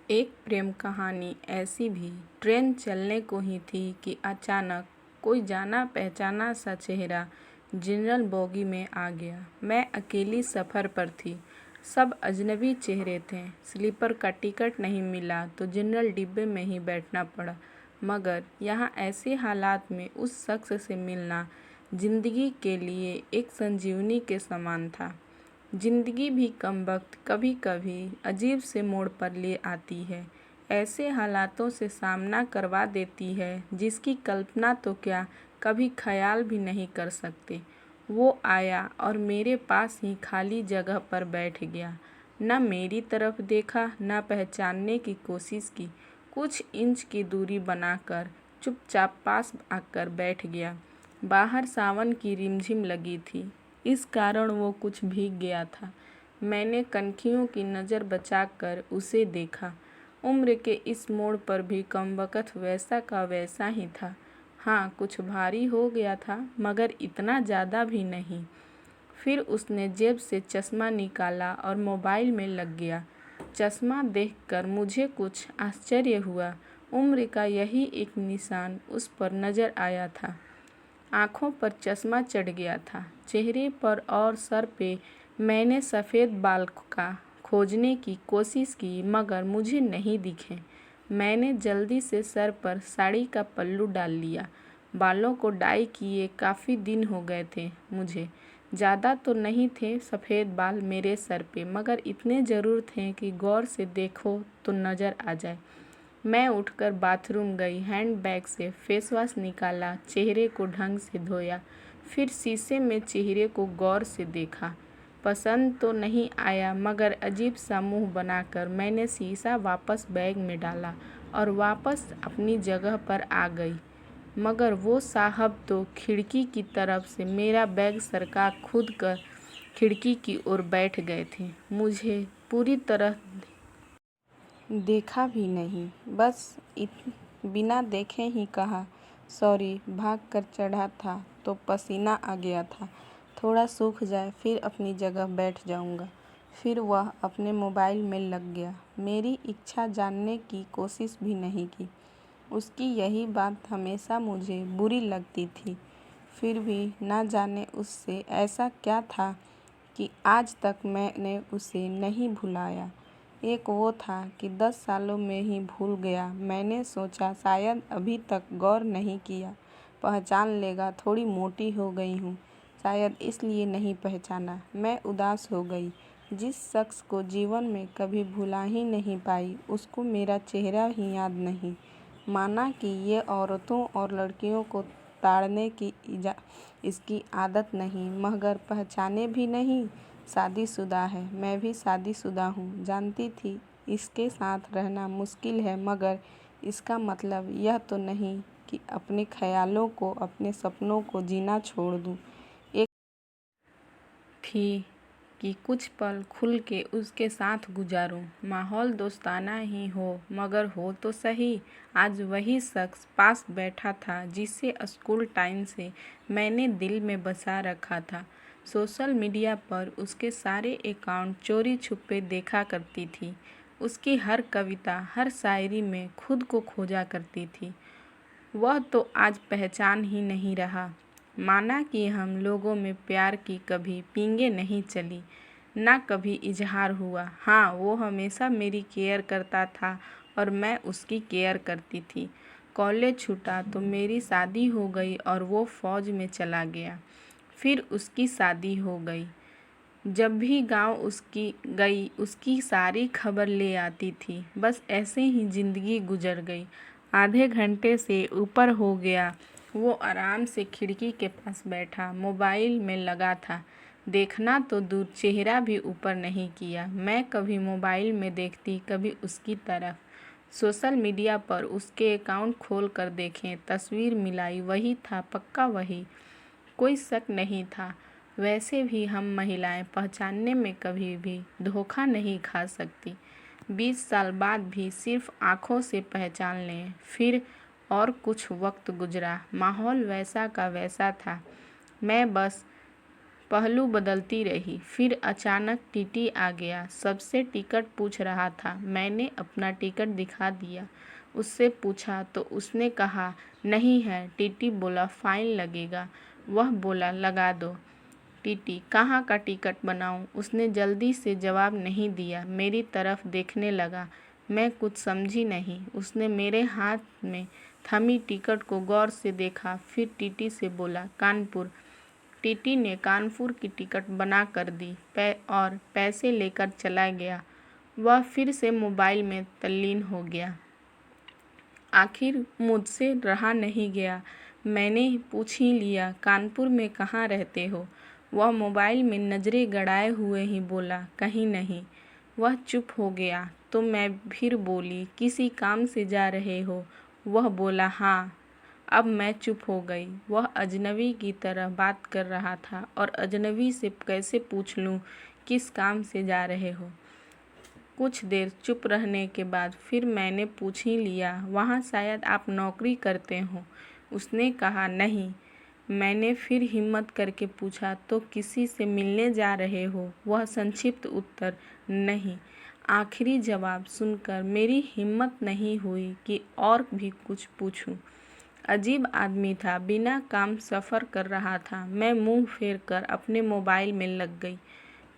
एक प्रेम कहानी ऐसी भी ट्रेन चलने को ही थी कि अचानक कोई जाना पहचाना सा चेहरा जनरल बोगी में आ गया। मैं अकेली सफ़र पर थी, सब अजनबी चेहरे थे। स्लीपर का टिकट नहीं मिला तो जनरल डिब्बे में ही बैठना पड़ा। मगर यहाँ ऐसे हालात में उस शख्स से मिलना ज़िंदगी के लिए एक संजीवनी के समान था। जिंदगी भी कमबख्त कभी कभी अजीब से मोड़ पर ले आती है, ऐसे हालातों से सामना करवा देती है जिसकी कल्पना तो क्या कभी ख्याल भी नहीं कर सकते। वो आया और मेरे पास ही खाली जगह पर बैठ गया। न मेरी तरफ देखा, न पहचानने की कोशिश की। कुछ इंच की दूरी बनाकर चुपचाप पास आकर बैठ गया। बाहर सावन की रिमझिम लगी थी, इस कारण वो कुछ भीग गया था। मैंने कनखियों की नज़र बचाकर उसे देखा। उम्र के इस मोड़ पर भी कमबख्त वैसा का वैसा ही था। हाँ, कुछ भारी हो गया था, मगर इतना ज़्यादा भी नहीं। फिर उसने जेब से चश्मा निकाला और मोबाइल में लग गया। चश्मा देखकर मुझे कुछ आश्चर्य हुआ। उम्र का यही एक निशान उस पर नज़र आया था। आँखों पर चश्मा चढ़ गया था, चेहरे पर और सर पे। मैंने सफ़ेद बाल का खोजने की कोशिश की, मगर मुझे नहीं दिखे। मैंने जल्दी से सर पर साड़ी का पल्लू डाल लिया। बालों को डाई किए काफ़ी दिन हो गए थे मुझे। ज़्यादा तो नहीं थे सफ़ेद बाल मेरे सर पे, मगर इतने ज़रूर थे कि गौर से देखो तो नज़र आ जाए। मैं उठकर बाथरूम गई, हैंडबैग से फेस वॉश निकाला, चेहरे को ढंग से धोया, फिर शीशे में चेहरे को गौर से देखा। पसंद तो नहीं आया, मगर अजीब सा मुंह बनाकर मैंने शीशा वापस बैग में डाला और वापस अपनी जगह पर आ गई। मगर वो साहब तो खिड़की की तरफ से मेरा बैग सरका खुद कर खिड़की की ओर बैठ गए थे। मुझे पूरी तरह देखा भी नहीं, बस बिना देखे ही कहा, सॉरी, भाग कर चढ़ा था तो पसीना आ गया था, थोड़ा सूख जाए फिर अपनी जगह बैठ जाऊंगा। फिर वह अपने मोबाइल में लग गया। मेरी इच्छा जानने की कोशिश भी नहीं की। उसकी यही बात हमेशा मुझे बुरी लगती थी। फिर भी ना जाने उससे ऐसा क्या था कि आज तक मैंने उसे नहीं भुलाया। एक वो था कि 10 सालों में ही भूल गया। मैंने सोचा शायद अभी तक गौर नहीं किया, पहचान लेगा। थोड़ी मोटी हो गई हूँ, शायद इसलिए नहीं पहचाना। मैं उदास हो गई। जिस शख्स को जीवन में कभी भुला ही नहीं पाई, उसको मेरा चेहरा ही याद नहीं। माना कि ये औरतों और लड़कियों को ताड़ने की इसकी आदत नहीं, मगर पहचाने भी नहीं। शादीशुदा है, मैं भी शादीशुदा हूँ। जानती थी इसके साथ रहना मुश्किल है, मगर इसका मतलब यह तो नहीं कि अपने ख्यालों को, अपने सपनों को जीना छोड़ दूँ। एक थी कि कुछ पल खुल के उसके साथ गुजारूं। माहौल दोस्ताना ही हो, मगर हो तो सही। आज वही शख्स पास बैठा था जिसे स्कूल टाइम से मैंने दिल में बसा रखा था। सोशल मीडिया पर उसके सारे अकाउंट चोरी छुपे देखा करती थी। उसकी हर कविता, हर शायरी में खुद को खोजा करती थी। वह तो आज पहचान ही नहीं रहा। माना कि हम लोगों में प्यार की कभी पींगे नहीं चली, ना कभी इजहार हुआ। हाँ, वो हमेशा मेरी केयर करता था और मैं उसकी केयर करती थी। कॉलेज छूटा तो मेरी शादी हो गई और वो फौज में चला गया। फिर उसकी शादी हो गई। जब भी गांव उसकी गई, उसकी सारी खबर ले आती थी। बस ऐसे ही ज़िंदगी गुजर गई। आधे घंटे से ऊपर हो गया। वो आराम से खिड़की के पास बैठा, मोबाइल में लगा था। देखना तो दूर, चेहरा भी ऊपर नहीं किया। मैं कभी मोबाइल में देखती, कभी उसकी तरफ। सोशल मीडिया पर उसके अकाउंट खोल कर देखें, तस्वीर मिलाई, वही था, पक्का वही। कोई शक नहीं था। वैसे भी हम महिलाएं पहचानने में कभी भी धोखा नहीं खा सकती। 20 साल बाद भी सिर्फ आँखों से पहचान लें। फिर और कुछ वक्त गुजरा, माहौल वैसा का वैसा था। मैं बस पहलू बदलती रही। फिर अचानक टीटी आ गया, सबसे टिकट पूछ रहा था। मैंने अपना टिकट दिखा दिया। उससे पूछा तो उसने कहा नहीं है। टीटी बोला फाइन लगेगा। वह बोला लगा दो। टीटी कहाँ का टिकट बनाऊं? उसने जल्दी से जवाब नहीं दिया, मेरी तरफ देखने लगा। मैं कुछ समझी नहीं। उसने मेरे हाथ में थमी टिकट को गौर से देखा, फिर टीटी से बोला कानपुर। टीटी ने कानपुर की टिकट बना कर दी और पैसे लेकर चला गया। वह फिर से मोबाइल में तल्लीन हो गया। आखिर मुझसे रहा नहीं गया। मैंने पूछ ही लिया कानपुर में कहाँ रहते हो? वह मोबाइल में नज़रें गड़ाए हुए ही बोला कहीं नहीं। वह चुप हो गया तो मैं फिर बोली किसी काम से जा रहे हो? वह बोला हाँ। अब मैं चुप हो गई। वह अजनबी की तरह बात कर रहा था और अजनबी से कैसे पूछ लूँ किस काम से जा रहे हो। कुछ देर चुप रहने के बाद फिर मैंने पूछ ही लिया वहाँ शायद आप नौकरी करते हो? उसने कहा नहीं। मैंने फिर हिम्मत करके पूछा तो किसी से मिलने जा रहे हो? वह संक्षिप्त उत्तर नहीं। आखिरी जवाब सुनकर मेरी हिम्मत नहीं हुई कि और भी कुछ पूछूं। अजीब आदमी था, बिना काम सफ़र कर रहा था। मैं मुंह फेर कर अपने मोबाइल में लग गई।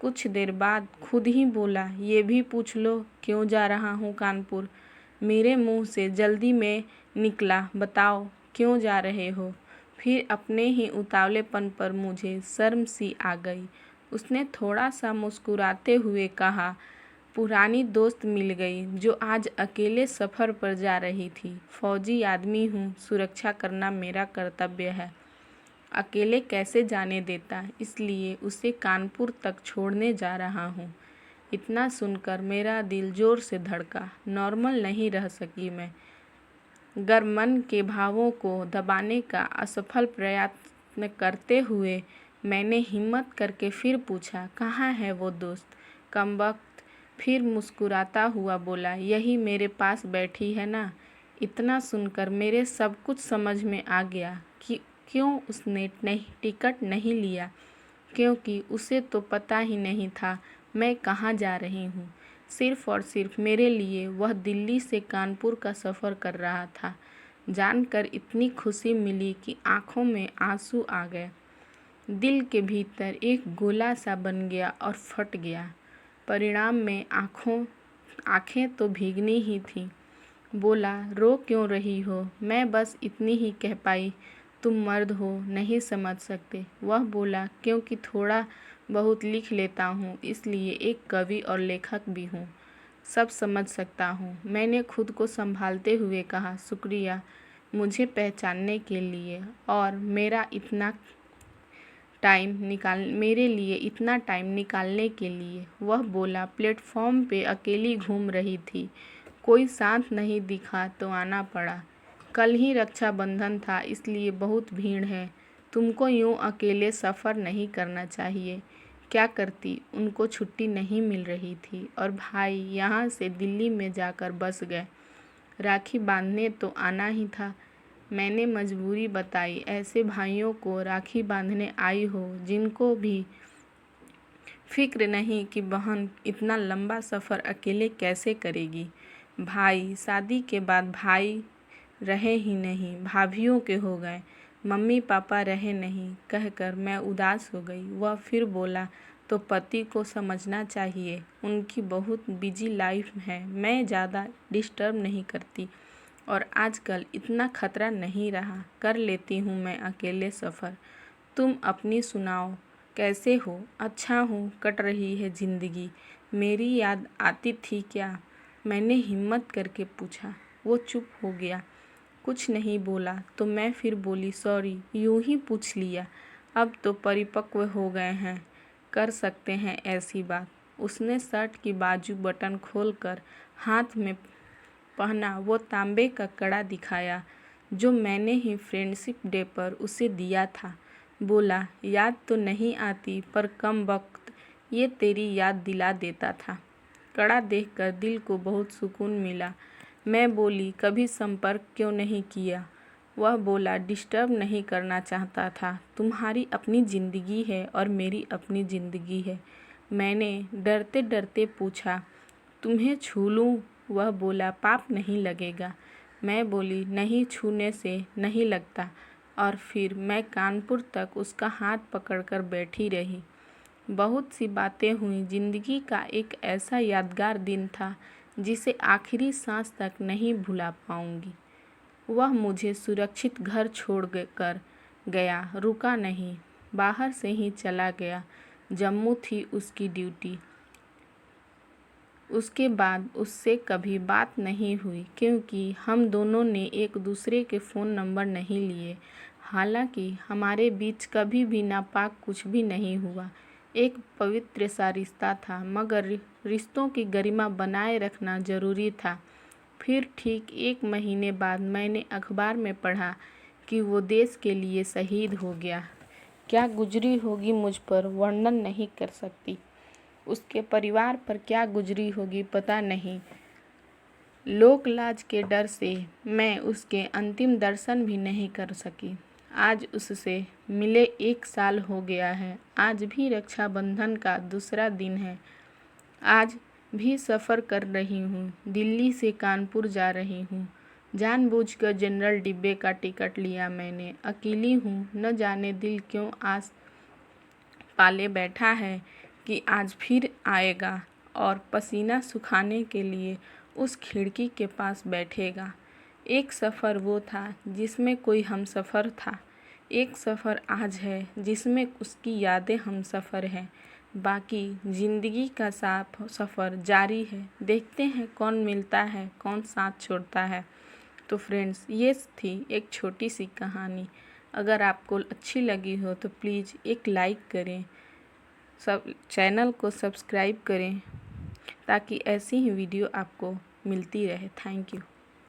कुछ देर बाद खुद ही बोला ये भी पूछ लो क्यों जा रहा हूँ कानपुर। मेरे मुंह से जल्दी में निकला बताओ क्यों जा रहे हो। फिर अपने ही उतावलेपन पर मुझे शर्म सी आ गई। उसने थोड़ा सा मुस्कुराते हुए कहा पुरानी दोस्त मिल गई जो आज अकेले सफ़र पर जा रही थी। फौजी आदमी हूँ, सुरक्षा करना मेरा कर्तव्य है। अकेले कैसे जाने देता, इसलिए उसे कानपुर तक छोड़ने जा रहा हूँ। इतना सुनकर मेरा दिल ज़ोर से धड़का। नॉर्मल नहीं रह सकी मैं। गर मन के भावों को दबाने का असफल प्रयत्न करते हुए मैंने हिम्मत करके फिर पूछा कहाँ है वो दोस्त? कमबख्त फिर मुस्कुराता हुआ बोला यही मेरे पास बैठी है ना। इतना सुनकर मेरे सब कुछ समझ में आ गया कि क्यों उसने टिकट नहीं लिया, क्योंकि उसे तो पता ही नहीं था मैं कहाँ जा रही हूँ। सिर्फ़ और सिर्फ मेरे लिए वह दिल्ली से कानपुर का सफ़र कर रहा था। जानकर इतनी खुशी मिली कि आँखों में आंसू आ गए। दिल के भीतर एक गोला सा बन गया और फट गया। परिणाम में आँखें तो भीगनी ही थीं। बोला रो क्यों रही हो? मैं बस इतनी ही कह पाई तुम मर्द हो, नहीं समझ सकते। वह बोला क्योंकि थोड़ा बहुत लिख लेता हूँ, इसलिए एक कवि और लेखक भी हूँ, सब समझ सकता हूँ। मैंने खुद को संभालते हुए कहा शुक्रिया मुझे पहचानने के लिए और मेरे लिए इतना टाइम निकालने के लिए। वह बोला प्लेटफॉर्म पे अकेली घूम रही थी, कोई साथ नहीं दिखा तो आना पड़ा। कल ही रक्षाबंधन था, इसलिए बहुत भीड़ है। तुमको यूँ अकेले सफ़र नहीं करना चाहिए। क्या करती, उनको छुट्टी नहीं मिल रही थी और भाई यहाँ से दिल्ली में जाकर बस गए। राखी बांधने तो आना ही था। मैंने मजबूरी बताई, ऐसे भाइयों को राखी बांधने आई हो जिनको भी फिक्र नहीं कि बहन इतना लंबा सफ़र अकेले कैसे करेगी। भाई शादी के बाद भाई रहे ही नहीं, भाभियों के हो गए, मम्मी पापा रहे नहीं, कहकर मैं उदास हो गई। वह फिर बोला तो पति को समझना चाहिए, उनकी बहुत बिजी लाइफ है, मैं ज़्यादा डिस्टर्ब नहीं करती और आजकल इतना खतरा नहीं रहा, कर लेती हूँ मैं अकेले सफ़र। तुम अपनी सुनाओ, कैसे हो? अच्छा हूँ, कट रही है ज़िंदगी। मेरी याद आती थी क्या? मैंने हिम्मत करके पूछा। वो चुप हो गया, कुछ नहीं बोला। तो मैं फिर बोली सॉरी, यूँ ही पूछ लिया, अब तो परिपक्व हो गए हैं, कर सकते हैं ऐसी बात। उसने शर्ट की बाजू बटन खोलकर हाथ में पहना वो तांबे का कड़ा दिखाया जो मैंने ही फ्रेंडशिप डे पर उसे दिया था। बोला याद तो नहीं आती पर कम वक्त ये तेरी याद दिला देता था। कड़ा देखकर दिल को बहुत सुकून मिला। मैं बोली कभी संपर्क क्यों नहीं किया? वह बोला, डिस्टर्ब नहीं करना चाहता था। तुम्हारी अपनी ज़िंदगी है और मेरी अपनी ज़िंदगी है। मैंने डरते डरते पूछा, तुम्हें छू लूँ? वह बोला, पाप नहीं लगेगा। मैं बोली, नहीं, छूने से नहीं लगता। और फिर मैं कानपुर तक उसका हाथ पकड़कर बैठी रही। बहुत सी बातें हुई। ज़िंदगी का एक ऐसा यादगार दिन था जिसे आखिरी सांस तक नहीं भुला पाऊंगी। वह मुझे सुरक्षित घर छोड़ कर गया, रुका नहीं, बाहर से ही चला गया। जम्मू थी उसकी ड्यूटी। उसके बाद उससे कभी बात नहीं हुई क्योंकि हम दोनों ने एक दूसरे के फ़ोन नंबर नहीं लिए। हालांकि हमारे बीच कभी भी नापाक कुछ भी नहीं हुआ। एक पवित्र सा रिश्ता था, मगर रिश्तों की गरिमा बनाए रखना ज़रूरी था। फिर ठीक 1 महीने बाद मैंने अखबार में पढ़ा कि वो देश के लिए शहीद हो गया। क्या गुजरी होगी मुझ पर वर्णन नहीं कर सकती। उसके परिवार पर क्या गुजरी होगी पता नहीं। लोक लाज के डर से मैं उसके अंतिम दर्शन भी नहीं कर सकी। आज उससे मिले 1 साल हो गया है। आज भी रक्षाबंधन का दूसरा दिन है। आज भी सफ़र कर रही हूँ। दिल्ली से कानपुर जा रही हूँ। जानबूझकर जनरल डिब्बे का टिकट लिया मैंने। अकेली हूँ, न जाने दिल क्यों आस पाले बैठा है कि आज फिर आएगा और पसीना सुखाने के लिए उस खिड़की के पास बैठेगा। एक सफ़र वो था जिसमें कोई हमसफ़र था। एक सफ़र आज है जिसमें उसकी यादें हमसफ़र हैं। बाकी ज़िंदगी का साफ सफ़र जारी है। देखते हैं कौन मिलता है, कौन साथ छोड़ता है। तो फ्रेंड्स, ये थी एक छोटी सी कहानी। अगर आपको अच्छी लगी हो तो प्लीज़ एक लाइक करें, सब चैनल को सब्सक्राइब करें ताकि ऐसी ही वीडियो आपको मिलती रहे। Thank you.